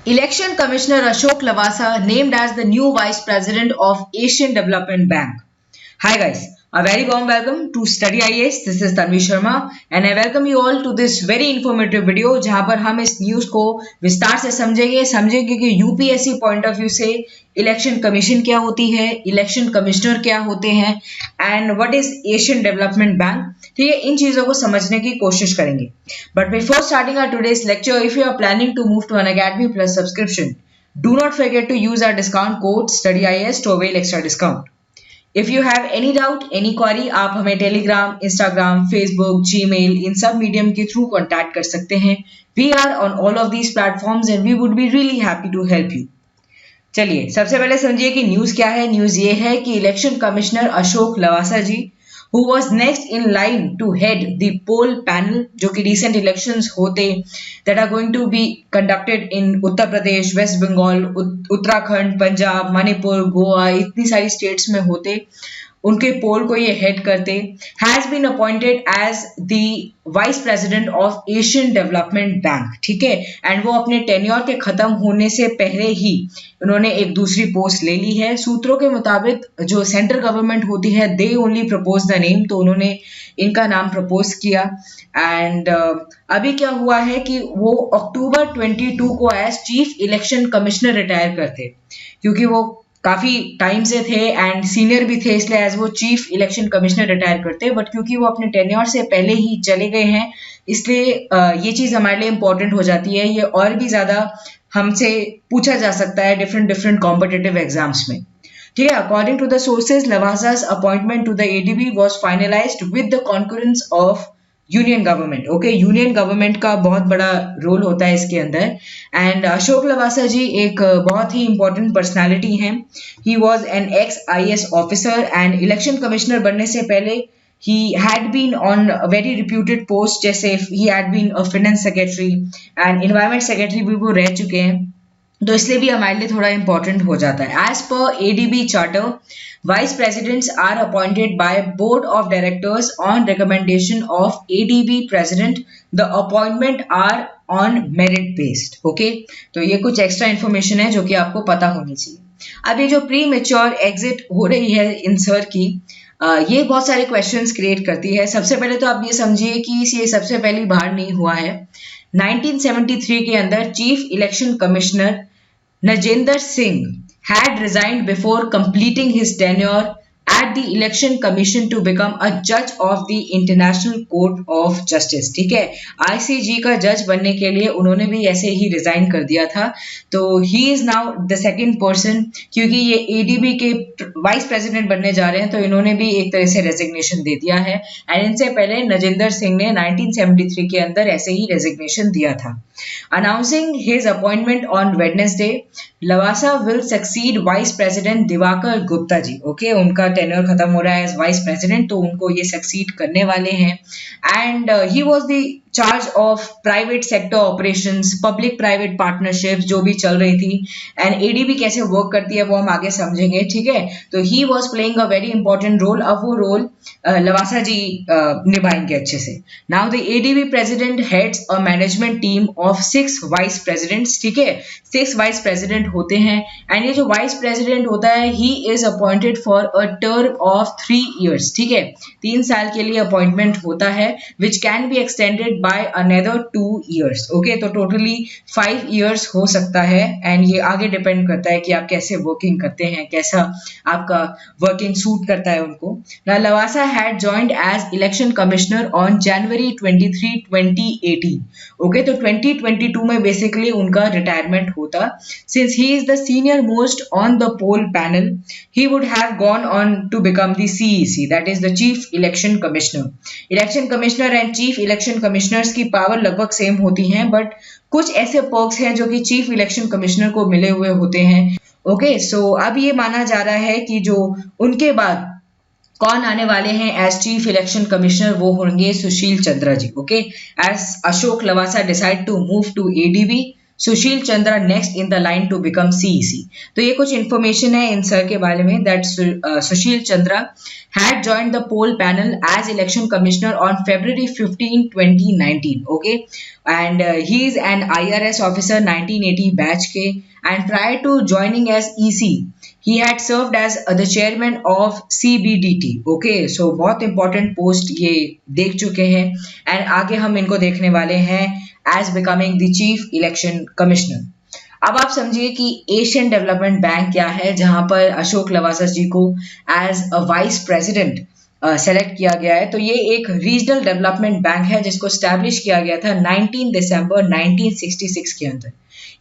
Election Commissioner Ashok Lavasa named as the new Vice President of Asian Development Bank. Hi guys, a very warm welcome to Study IAS. This is Tanvi Sharma and I welcome you all to this very informative video जहां पर हम इस news को विस्तार से समझेंगे कि UPSC point of view से इलेक्शन कमीशन क्या होती है, इलेक्शन कमिश्नर क्या होते हैं and what is Asian development bank. ठीक है, इन चीजों को समझने की कोशिश करेंगे. But before starting our today's lecture, if you are planning to move to Unacademy Plus subscription, do not forget to use our discount code StudyIAS to avail extra discount. If you have any doubt, any query, आप हमें Telegram, Instagram, Facebook, Gmail इन सब medium के through contact कर सकते हैं. We are on all of these platforms and we would be really happy to help you. चलिए सबसे पहले समझिए कि न्यूज क्या है. न्यूज ये है कि election commissioner Ashok Lavasa ji, who was next in line to head the poll panel, जो कि recent elections होते that are going to be conducted in Uttar Pradesh, west Bengal, Uttarakhand, Punjab, Manipur, Goa, इतनी सारी स्टेट्स में होते, उनके पोल को ये हेड करते, has been appointed as the vice president of Asian development bank. ठीक है, एंड वो अपने टेन्योर के खत्म होने से पहले ही उन्होंने एक दूसरी पोस्ट ले ली है. सूत्रों के मुताबिक जो सेंट्रल गवर्नमेंट होती है, they only propose the name, तो उन्होंने इनका नाम प्रपोज किया. एंड अभी क्या हुआ है कि वो अक्टूबर 22 को as chief election commissioner retire करते, क्योंकि वो काफी टाइम से थे एंड सीनियर भी थे, इसलिए एज वो चीफ इलेक्शन कमिश्नर रिटायर करते. बट क्योंकि वो अपने टेन्योर से पहले ही चले गए हैं, इसलिए ये चीज हमारे लिए इंपॉर्टेंट हो जाती है. ये और भी ज्यादा हमसे पूछा जा सकता है डिफरेंट कॉम्पिटिटिव एग्जाम्स में. ठीक है, according to the sources, Lavasa's appointment to the ADB was finalised with the concurrence of union government. Okay, union government का बहुत बड़ा रोल होता है इसके अंदर. एंड अशोक लवासा जी एक बहुत ही इंपॉर्टेंट पर्सनालिटी हैं. He was an x IAS officer and election commissioner बनने से पहले he had been on a very reputed post, जैसे he had been a finance secretary and environment secretary भी वो रह चुके हैं, तो इसलिए भी हमारे लिए थोड़ा इंपॉर्टेंट हो जाता है. एज पर ADB charter, vice presidents are appointed by board of directors on recommendation of ADB president. The appointment are on merit based. Okay, तो ये कुछ एक्स्ट्रा इन्फॉर्मेशन है जो कि आपको पता होनी चाहिए. अब ये जो प्री मेच्योर एग्जिट हो रही है इन सर की, ये बहुत सारे क्वेश्चंस क्रिएट करती है. सबसे पहले तो आप ये समझिए कि ये सबसे पहली बार नहीं हुआ है. 1973 के अंदर chief election commissioner Nagendra Singh had resigned before completing his tenure at the election commission to become a judge of the International Court of Justice. ठीक है, ICJ का जज बनने के लिए उन्होंने भी ऐसे ही रिजाइन कर दिया था. तो he is now the second person, क्योंकि ये ADB के वाइस प्रेसिडेंट बनने जा रहे हैं, तो इन्होंने भी एक तरह से रेजिग्नेशन दे दिया है. एंड इनसे पहले नजेंद्र सिंह ने 1973 के अंदर ऐसे ही रेजिग्नेशन दिया था. Announcing his appointment on Wednesday, Lavasa will succeed Vice President Diwakar Gupta ji. Okay, उनका टेन्योर खत्म हो रहा है एज वाइस प्रेसिडेंट, तो उनको ये सक्सीड करने वाले हैं. And he was the charge of private sector operations, public private partnership जो भी चल रही थी, एंड एडीबी कैसे वर्क करती है वो हम आगे समझेंगे. ठीक है, तो he was playing a very important role. अब वो रोल लवासा जी निभाएंगे अच्छे से. Now the ADB president heads a management team of 6 vice presidents. ठीक है, 6 वाइस प्रेसिडेंट होते हैं. एंड ये जो वाइस प्रेसिडेंट होता है, he is appointed for a term of 3 years. ठीक है, 3 साल के लिए अपॉइंटमेंट होता है, which can be extended by another 2 years. Okay, तो टोटली 5 years हो सकता है. एंड ये आगे डिपेंड करता है कि आप कैसे वर्किंग करते हैं, कैसा आपका वर्किंग सूट करता है उनको. Now Lavasa had joined as election commissioner on January 23, 2018. Okay, तो 2022 में बेसिकली उनका रिटायरमेंट होता. Since he is the senior most on the poll panel, he would have gone on to become the CEC, that is the Chief Election Commissioner. Election Commissioner and Chief Election Commissioners की power लगभग same होती हैं, but कुछ ऐसे perks हैं जो कि chief election commissioner को मिले हुए होते हैं. ओके, सो अब ये माना जा रहा है कि जो उनके बाद कौन आने वाले हैं एज चीफ इलेक्शन कमिश्नर, वो होंगे Sushil Chandra ji. Okay, as Ashok Lavasa decide to move to ADB, Sushil Chandra next in the line to become CEC। तो ये कुछ इंफॉर्मेशन है इन सर के बारे में that Sushil Chandra had joined the poll panel as election commissioner on February 15, 2019. Okay, and he is an IRS officer 1980 batch के, and prior to joining as EC, he had served as the chairman of CBDT. Okay, so बहुत important post ये देख चुके हैं, and आगे हम इनको देखने वाले हैं as becoming the chief election commissioner. अब आप समझिए कि एशियन डेवलपमेंट बैंक क्या है, जहां पर अशोक लवासा जी को as a vice president select किया गया है। तो ये एक रीजनल डेवलपमेंट बैंक है जिसको स्टैब्लिश किया गया था 19 दिसंबर 1966 के अंदर।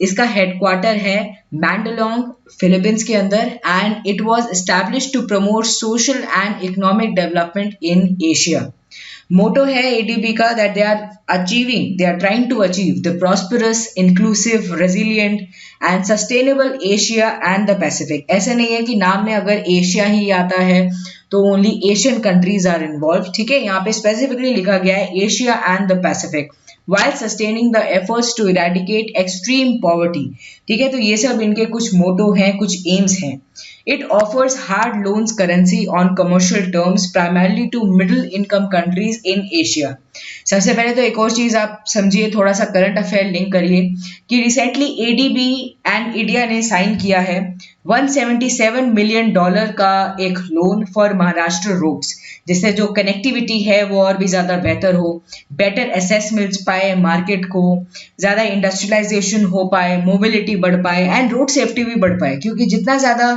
इसका हेडक्वार्टर है मैंडलोंग फिलीपींस के अंदर, and it was established to promote social and economic development in Asia. Motto है एडीबी का that they are trying to achieve the prosperous, inclusive, resilient and sustainable Asia and the Pacific. ऐसा नहीं है कि नाम में अगर एशिया ही आता है तो only Asian countries are involve, ठीक है। यहाँ पे स्पेसिफिकली लिखा गया है Asia and the Pacific while sustaining the efforts to eradicate extreme poverty, ठीक है। तो ये सब इनके कुछ मोटो हैं, कुछ एम्स हैं। It offers hard loans currency on commercial terms primarily to middle income countries in Asia। सबसे पहले तो एक और चीज आप समझिए, थोड़ा सा करंट अफेयर लिंक करिए कि रिसेंटली एडीबी एंड इंडिया ने साइन किया है $177 मिलियन का एक लोन फॉर महाराष्ट्र रोड्स, जिससे जो कनेक्टिविटी है वो और भी ज्यादा बेहतर हो, बेटर एसेस मिल पाए मार्केट को, ज्यादा इंडस्ट्रियलाइजेशन हो पाए, मोबिलिटी बढ़ पाए एंड रोड सेफ्टी भी बढ़ पाए, क्योंकि जितना ज्यादा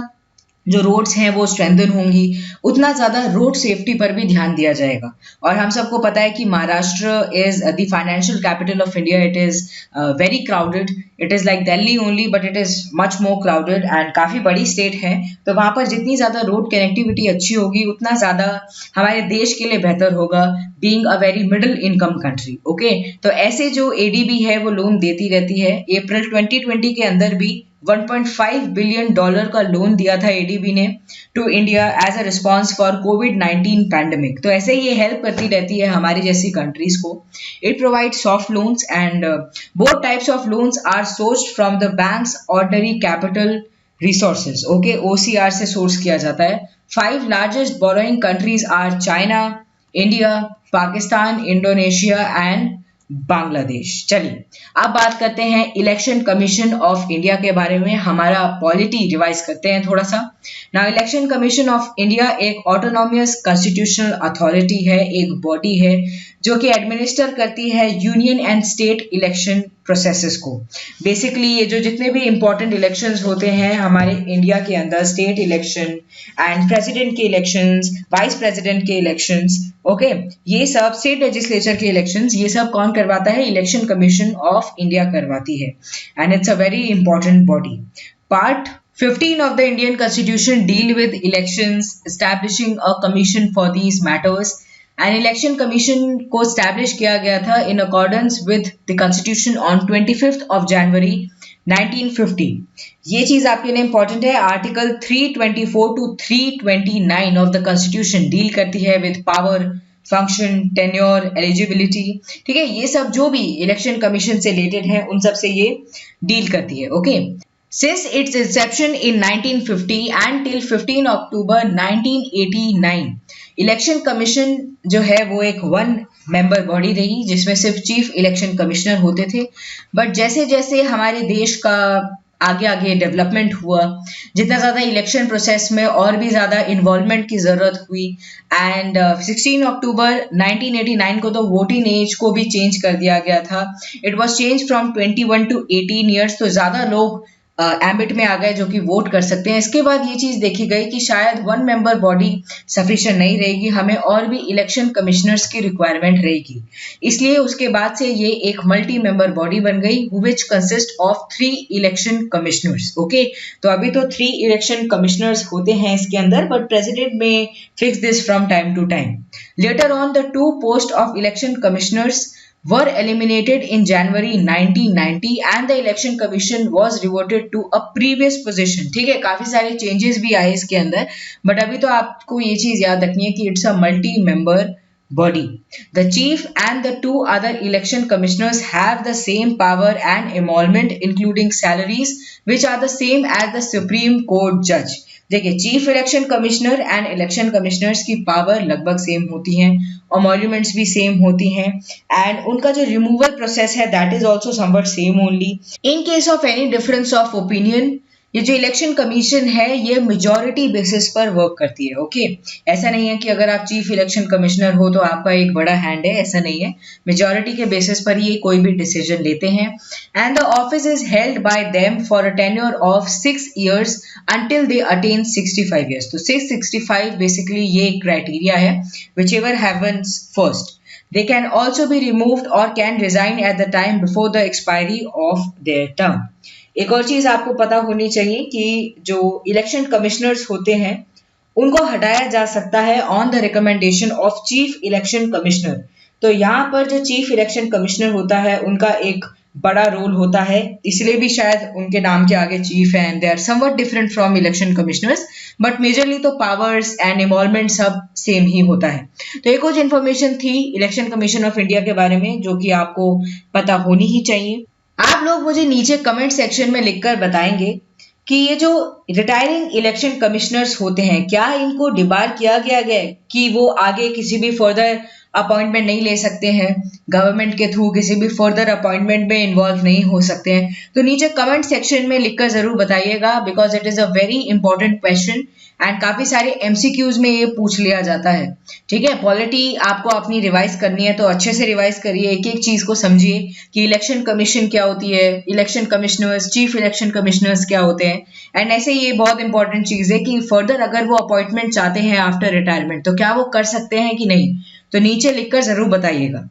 जो रोड्स हैं वो स्ट्रेंथन होंगी उतना ज्यादा रोड सेफ्टी पर भी ध्यान दिया जाएगा। और हम सबको पता है कि Maharashtra is the financial capital of India. It is very crowded, it is like Delhi only but it is much more crowded, and काफी बड़ी स्टेट है। तो वहां पर जितनी ज्यादा रोड कनेक्टिविटी अच्छी होगी उतना ज्यादा हमारे देश के लिए बेहतर होगा, being a very middle income country. Okay, तो ऐसे जो एडीबी है वो लोन देती रहती है। अप्रैल 2020 के अंदर भी $1.5 बिलियन का लोन दिया था एडीबी ने to India as a response for कोविड-19 पैंडेमिक। तो ऐसे ये हेल्प करती रहती है हमारी जैसी कंट्रीज को। It provide soft loans and both types of loans are sourced from the bank's ordinary capital resources. Okay, OCR से सोर्स किया जाता है। 5 largest borrowing countries are China, India, Pakistan, Indonesia and Bangladesh. चलिए अब बात करते हैं इलेक्शन कमीशन ऑफ इंडिया के बारे में, हमारा पॉलिटी रिवाइज करते हैं थोड़ा सा। Now election commission of India एक ऑटोनॉमियस कॉन्स्टिट्यूशनल अथॉरिटी है, एक बॉडी है जो कि एडमिनिस्टर करती है union and state election processes को। बेसिकली ये जो जितने भी इंपॉर्टेंट इलेक्शंस होते हैं हमारे इंडिया के अंदर, स्टेट इलेक्शन एंड प्रेसिडेंट के इलेक्शंस, वाइस प्रेसिडेंट के इलेक्शंस, ओके, ये सब स्टेट लेजिस्लेचर के इलेक्शंस, ये सब कौन करवाता है? इलेक्शन कमीशन ऑफ इंडिया करवाती है, and it's a very important body. Part 15 of the Indian Constitution deal with elections, establishing a commission for these matters. An election commission को establish किया गया था in accordance with the Constitution on 25th of January 1950. ये चीज आपके लिए important है। Article 324 to 329 of the Constitution deal करती है with power, function, tenure, eligibility, ठीक है। ये सब जो भी इलेक्शन कमीशन से रिलेटेड है उन सब से ये डील करती है। Okay, Since its inception in 1950 and till 15 October 1989, election commission जो है वो एक 1 मेंबर बॉडी रही जिसमें सिर्फ चीफ इलेक्शन कमिश्नर होते थे। बट जैसे जैसे हमारे देश का आगे आगे डेवलपमेंट हुआ, जितना ज़्यादा इलेक्शन प्रोसेस में और भी ज़्यादा इन्वॉल्वमेंट की ज़रूरत हुई, एंड 16 अक्टूबर 1989 को तो वोटिंग एज को भी चेंज कर दिया गया था। It was change from 21 to 18 years, तो ज़्यादा लोग एम्बिट में आ गए जो कि वोट कर सकते हैं। इसके बाद ये चीज देखी गई कि शायद 1 मेंबर बॉडी सफिशिएंट नहीं रहेगी, हमें और भी इलेक्शन कमिश्नर्स की रिक्वायरमेंट रहेगी। इसलिए उसके बाद से ये एक मल्टी मेंबर बॉडी बन गई which consist of 3 election commissioners. Okay, तो अभी तो 3 इलेक्शन कमिश्नर्स होते हैं इसके अंदर, but president may fix this from time to time. Later on the 2 post of election commissioners were eliminated in January 1990 and the election commission was reverted to a previous position। ठीक है, काफी सारे changes भी आए इसके अंदर, but अभी तो आपको ये चीज याद रखनी है कि it's a multi member body. The chief and the two other election commissioners have the same power and emolument including salaries which are the same as the Supreme Court judge. देखिए, chief election commissioner and election commissioners की power लगभग same होती हैं, एमोल्यूमेंट्स भी same होती हैं and उनका जो रिमूवल प्रोसेस है that is also somewhat same only. In case of any difference of opinion, ये जो इलेक्शन कमीशन है ये मेजॉरिटी बेसिस पर वर्क करती है. ओके, ऐसा नहीं है कि अगर आप चीफ इलेक्शन कमिश्नर हो तो आपका एक बड़ा हैंड है, ऐसा नहीं है. मेजॉरिटी के बेसिस पर ये कोई भी डिसीजन लेते हैं and the office is held by them for a tenure of 6 years until they attain 65 years. तो 665 बेसिकली ये क्राइटेरिया है, whichever happens first. They can also be removed or can resign at the time before the expiry of their term. एक और चीज आपको पता होनी चाहिए कि जो इलेक्शन कमिश्नर्स होते हैं उनको हटाया जा सकता है on the recommendation of chief election commissioner. तो यहाँ पर जो चीफ इलेक्शन कमिश्नर होता है उनका एक बड़ा रोल होता है, इसलिए भी शायद उनके नाम के आगे चीफ है and they are somewhat different from election commissioners, but majorly तो पावर्स एंड इन्वॉल्वमेंट सब सेम ही होता है. तो एक कुछ इन्फॉर्मेशन थी इलेक्शन कमीशन ऑफ इंडिया के बारे में जो कि आपको पता होनी ही चाहिए. आप लोग मुझे नीचे कमेंट सेक्शन में लिखकर बताएंगे कि ये जो रिटायरिंग इलेक्शन कमिश्नर्स होते हैं क्या इनको डिबार किया गया है कि वो आगे किसी भी फर्दर अपॉइंटमेंट नहीं ले सकते हैं, गवर्नमेंट के थ्रू किसी भी फर्दर अपॉइंटमेंट में इन्वॉल्व नहीं हो सकते हैं. तो नीचे कमेंट सेक्शन में लिखकर जरूर बताइएगा because it is a very important question and काफी सारे एमसीक्यूज में ये पूछ लिया जाता है. ठीक है, पॉलिटी आपको अपनी रिवाइज करनी है तो अच्छे से रिवाइज करिए, एक एक चीज को समझिए कि इलेक्शन कमीशन क्या होती है, election commissioners, chief election commissioners क्या होते हैं एंड ऐसे ये बहुत इंपॉर्टेंट चीज है कि फर्दर अगर वो अपॉइंटमेंट चाहते हैं आफ्टर रिटायरमेंट तो क्या वो कर सकते हैं कि नहीं. तो नीचे लिखकर जरूर बताइएगा.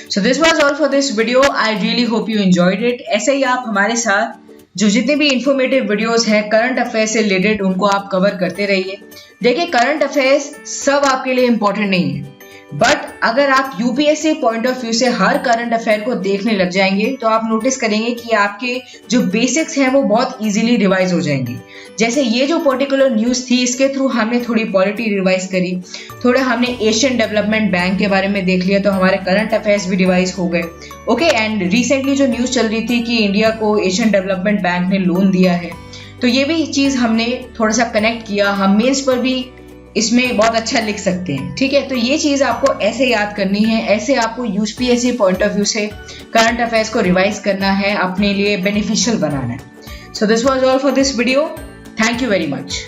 So this was all for this video. I really hope you enjoyed it. ऐसे ही आप हमारे साथ जो जितने भी इंफॉर्मेटिव वीडियोस हैं करंट अफेयर से रिलेटेड उनको आप कवर करते रहिए. देखिए, करंट अफेयर्स सब आपके लिए इंपॉर्टेंट नहीं है, बट अगर आप यूपीएससी पॉइंट ऑफ व्यू से हर करंट अफेयर को देखने लग जाएंगे तो आप नोटिस करेंगे कि आपके जो बेसिक्स हैं वो बहुत इजीली रिवाइज हो जाएंगे. जैसे ये जो पर्टिकुलर न्यूज़ थी इसके थ्रू हमने थोड़ी पॉलिटी रिवाइज करी, थोड़ा हमने एशियन डेवलपमेंट बैंक के बारे में देख लिया तो हमारे करंट अफेयर्स भी रिवाइज हो गए. ओके, एंड रिसेंटली जो न्यूज़ चल रही थी कि इंडिया को एशियन डेवलपमेंट बैंक ने लोन दिया है तो ये भी चीज़ हमने थोड़ा सा कनेक्ट किया. हम मेंस पर भी इसमें बहुत अच्छा लिख सकते हैं. ठीक है, तो ये चीज आपको ऐसे याद करनी है, ऐसे आपको यूपीएससी पॉइंट ऑफ व्यू से करंट अफेयर्स को रिवाइज करना है, अपने लिए बेनिफिशियल बनाना है. So this was all for this video. Thank you very much.